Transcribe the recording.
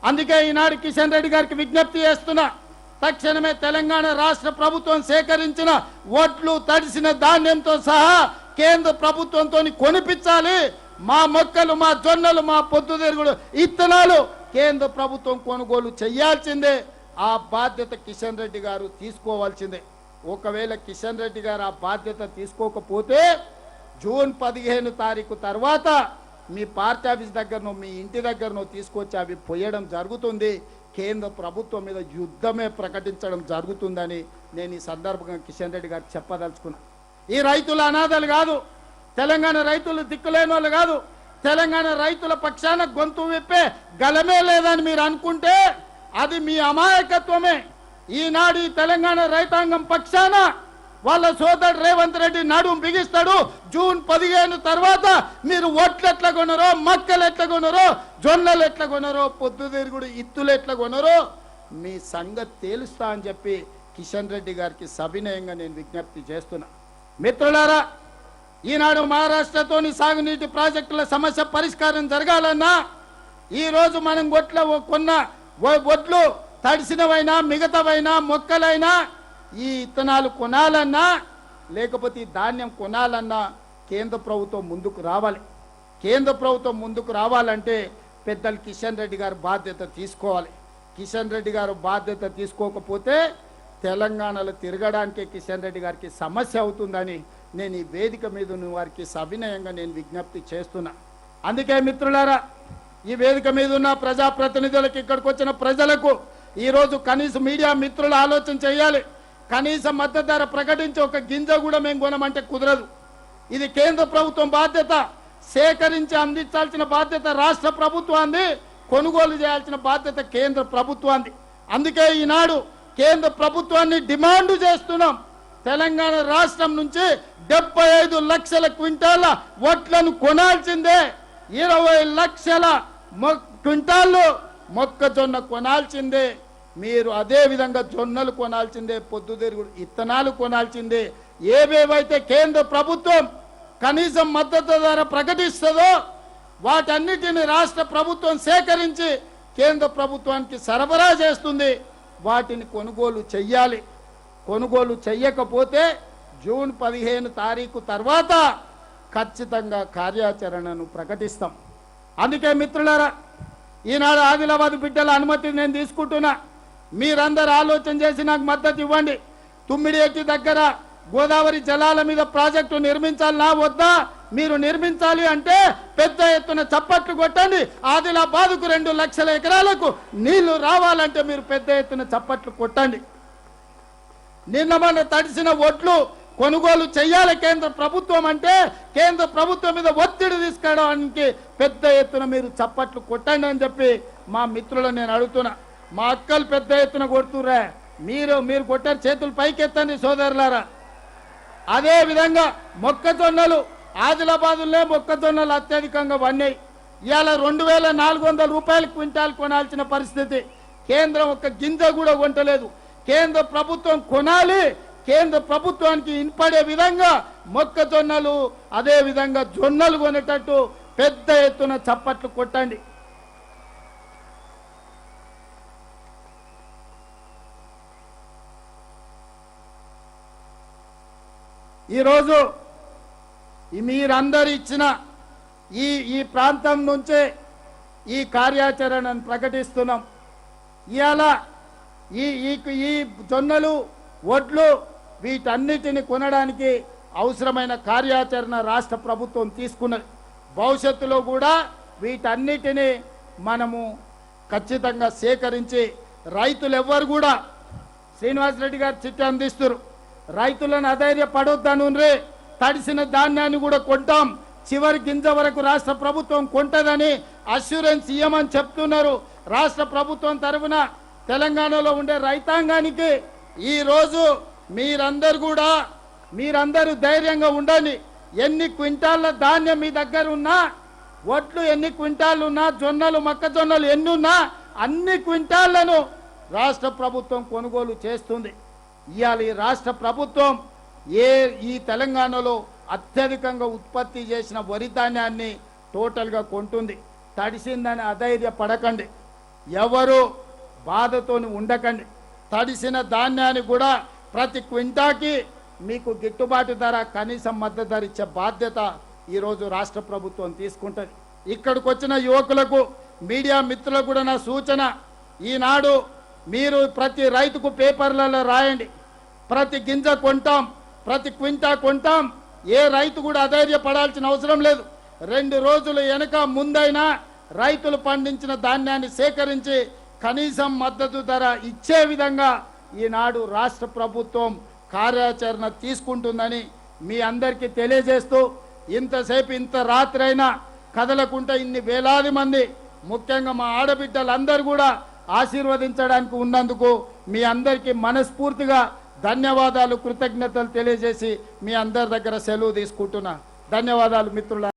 అందుకే ఈనాడు కిషన్ రెడ్డి గారికి విజ్ఞప్తి చేస్తున్నా, తక్షణమే తెలంగాణ రాష్ట్ర ప్రభుత్వం సేకరించిన వడ్లు తడిసిన ధాన్యంతో సహా కేంద్ర ప్రభుత్వంతో కొనిపించాలి. మా మొక్కలు, మా జొన్నలు, మా పొద్దుతిరుగుడు ఇత్తనాలు కేంద్ర ప్రభుత్వం కొనుగోలు చేయాల్సిందే. ఆ బాధ్యత కిషన్ రెడ్డి గారు తీసుకోవాల్సిందే. ఒకవేళ కిషన్ రెడ్డి గారు ఆ బాధ్యత తీసుకోకపోతే జూన్ 15 తారీఖు తర్వాత మీ పార్టీ ఆఫీస్ దగ్గరనో మీ ఇంటి దగ్గరనో తీసుకొచ్చి అవి పోయడం జరుగుతుంది. కేంద్ర ప్రభుత్వం మీద యుద్ధమే ప్రకటించడం జరుగుతుందని నేను ఈ సందర్భంగా కిషన్ రెడ్డి గారికి చెప్పదలుచుకున్నా. ఈ రైతుల అనాథలు కాదు, తెలంగాణ రైతులు దిక్కులేని వాళ్ళు కాదు. తెలంగాణ రైతుల పక్షాన గొంతు విప్పే గలమే లేదని మీరు అనుకుంటే అది మీ అమాయకత్వమే. ఈనాడు ఈ తెలంగాణ రైతాంగం పక్షాన వాళ్ళ సోదరుడు రేవంత్ రెడ్డి నడుం బిగిస్తాడు. జూన్ 15 తర్వాత మీరు ఒట్లు ఎట్లా కొనరో, మక్కలు ఎట్లా కొనరో, జొన్నలు ఎట్లా కొనరో, పొద్దుతిరుగుడు ఇత్తులు ఎట్లా కొనరో మీ సంగతి తేలుస్తా అని చెప్పి కిషన్ రెడ్డి గారికి సవినయంగా నేను విజ్ఞప్తి చేస్తున్నా. మిత్రులారా, ఈనాడు మహారాష్ట్రతోని సాగునీటి ప్రాజెక్టుల సమస్య పరిష్కారం జరగాలన్నా ఈరోజు మనం కొన్న వడ్లు తడిసినవైనా మిగతావైనా మొక్కలైనా ఈ ఇత్తనాలు కొనాలన్నా లేకపోతే ఈ ధాన్యం కొనాలన్నా కేంద్ర ప్రభుత్వం ముందుకు రావాలి. కేంద్ర ప్రభుత్వం ముందుకు రావాలంటే పెద్దలు కిషన్ రెడ్డి గారు బాధ్యత తీసుకోవాలి. కిషన్ రెడ్డి గారు బాధ్యత తీసుకోకపోతే తెలంగాణలో తిరగడానికే కిషన్ రెడ్డి గారికి సమస్య అవుతుందని నేను ఈ వేదిక మీద ఉన్న వారికి సవినయంగా నేను విజ్ఞప్తి చేస్తున్నా. అందుకే మిత్రులారా, ఈ వేదిక మీద ఉన్న ప్రజాప్రతినిధులకు, ఇక్కడికి వచ్చిన ప్రజలకు ఈరోజు కనీసం మీడియా మిత్రులు ఆలోచన చేయాలి. కనీస మద్దతు ధర ప్రకటించి ఒక గింజ కూడా మేము కొనమంటే కుదరదు. ఇది కేంద్ర ప్రభుత్వం బాధ్యత. సేకరించి అందించాల్సిన బాధ్యత రాష్ట్ర ప్రభుత్వాన్ని, కొనుగోలు చేయాల్సిన బాధ్యత కేంద్ర ప్రభుత్వాన్ని. అందుకే ఈనాడు కేంద్ర ప్రభుత్వాన్ని డిమాండ్ చేస్తున్నాం. తెలంగాణ రాష్ట్రం నుంచి 75 లక్షల క్వింటాల వడ్లను కొనాల్సిందే. 20 లక్షల క్వింటాళ్ళు మొక్కజొన్న కొనాల్సిందే. మీరు అదే విధంగా జొన్నలు కొనాల్సిందే, పొద్దుతిరుగుడు ఇత్తనాలు కొనాల్సిందే. ఏవేవైతే కేంద్ర ప్రభుత్వం కనీసం మద్దతు ధర ప్రకటిస్తుందో వాటన్నిటిని రాష్ట్ర ప్రభుత్వం సేకరించి కేంద్ర ప్రభుత్వానికి సరఫరా చేస్తుంది. వాటిని కొనుగోలు చెయ్యాలి. కొనుగోలు చెయ్యకపోతే జూన్ 15 తారీఖు తర్వాత ఖచ్చితంగా కార్యాచరణను ప్రకటిస్తాం. అందుకే మిత్రులారా, ఈనాడు ఆదిలాబాద్ బిడ్డల అనుమతి నేను తీసుకుంటున్నా. మీరందరూ ఆలోచన చేసి నాకు మద్దతు ఇవ్వండి. తుమ్మిడిఎట్టి దగ్గర గోదావరి జలాల మీద ప్రాజెక్టు నిర్మించాలన్నా వద్దా? మీరు నిర్మించాలి అంటే పెద్ద ఎత్తున చప్పట్లు కొట్టండి. ఆదిలాబాద్కు 2 లక్షల ఎకరాలకు నీళ్లు రావాలంటే మీరు పెద్ద ఎత్తున చప్పట్లు కొట్టండి. నిన్న మన తడిసిన ఒడ్లు కొనుగోలు చేయాలి కేంద్ర ప్రభుత్వం అంటే కేంద్ర ప్రభుత్వం మీద ఒత్తిడి తీసుకురావడానికి పెద్ద ఎత్తున మీరు చప్పట్లు కొట్టండి అని చెప్పి మా మిత్రులను నేను అడుగుతున్నా. మా అక్కలు పెద్ద ఎత్తున కొడుతుర్రా, మీరు కొట్టారు, చేతులు పైకెత్తండి సోదరులారా. అదే విధంగా మొక్కజొన్నలు ఆదిలాబాదులో మొక్కజొన్నలు అత్యధికంగా వన్నాయి. ఇవాళ 2400 రూపాయలు క్వింటాల్ కొనాల్సిన పరిస్థితి. కేంద్రం ఒక్క గింజ కూడా కొంటలేదు. కేంద్ర ప్రభుత్వం కొనాలి. కేంద్ర ప్రభుత్వానికి ఇన్పడే విధంగా మొక్కజొన్నలు అదే విధంగా జొన్నలు కొనేటట్టు పెద్ద ఎత్తున చప్పట్లు కొట్టండి. ఈరోజు మీరందరూ ఇచ్చిన ఈ ప్రాంతం నుంచే ఈ కార్యాచరణను ప్రకటిస్తున్నాం. ఇవాళ ఈ జొన్నలు వడ్లు వీటన్నిటిని కొనడానికి అవసరమైన కార్యాచరణ రాష్ట్ర ప్రభుత్వం తీసుకున్నది. భవిష్యత్తులో కూడా వీటన్నిటిని మనము ఖచ్చితంగా సేకరించి రైతులు ఎవ్వరు కూడా శ్రీనివాసరెడ్డి గారు చిట్టి అందిస్తారు. రైతులను అధైర్యపడొద్దను రే, తడిసిన ధాన్యాన్ని కూడా కొంటాం, చివరి గింజ వరకు రాష్ట్ర ప్రభుత్వం కొంటదని అష్యూరెన్స్ ఇవ్వమని చెప్తున్నారు. రాష్ట్ర ప్రభుత్వం తరఫున తెలంగాణలో ఉండే రైతాంగానికి ఈరోజు మీరందరూ ధైర్యంగా ఉండండి. ఎన్ని క్వింటాళ్ళ ధాన్యం మీ దగ్గర ఉన్నా, వడ్లు ఎన్ని క్వింటాళ్ళు ఉన్నా, జొన్నలు మొక్కజొన్నలు ఎన్ని ఉన్నా అన్ని క్వింటాళ్లను రాష్ట్ర ప్రభుత్వం కొనుగోలు చేస్తుంది. ఇవాళ ఈ రాష్ట్ర ప్రభుత్వం ఈ తెలంగాణలో అత్యధికంగా ఉత్పత్తి చేసిన వరి ధాన్యాన్ని టోటల్గా కొంటుంది. తడిసిందని అధైర్య పడకండి. ఎవరు బాధతోని ఉండకండి. తడిసిన ధాన్యాన్ని కూడా ప్రతి క్వింటాకి మీకు గిట్టుబాటు ధర, కనీసం మద్దతు ధర ఇచ్చే బాధ్యత ఈరోజు రాష్ట్ర ప్రభుత్వం తీసుకుంటుంది. ఇక్కడికి వచ్చిన యువకులకు, మీడియా మిత్రులకు కూడా నా సూచన, ఈనాడు మీరు ప్రతి రైతుకు పేపర్లలో రాయండి, ప్రతి గింజ కొంటాం, ప్రతి క్వింటా కొంటాం. ఏ రైతు కూడా అధైర్యపడాల్సిన అవసరం లేదు. 2 రోజులు వెనక ముందైనా రైతులు పండించిన ధాన్యాన్ని సేకరించి కనీసం మద్దతు ధర ఇచ్చే విధంగా ఈనాడు రాష్ట్ర ప్రభుత్వం కార్యాచరణ తీసుకుంటుందని మీ అందరికీ తెలియజేస్తూ, ఇంతసేపు ఇంత రాత్రైనా కదలకుండా ఇన్ని వేలాది మంది, ముఖ్యంగా మా ఆడబిడ్డలందరూ కూడా ఆశీర్వదించడానికి ఉన్నందుకు మీ అందరికీ మనస్ఫూర్తిగా ధన్యవాదాలు, కృతజ్ఞతలు తెలియజేసి మీ అందరి దగ్గర సెలవు తీసుకుంటున్నా. ధన్యవాదాలు మిత్రుల.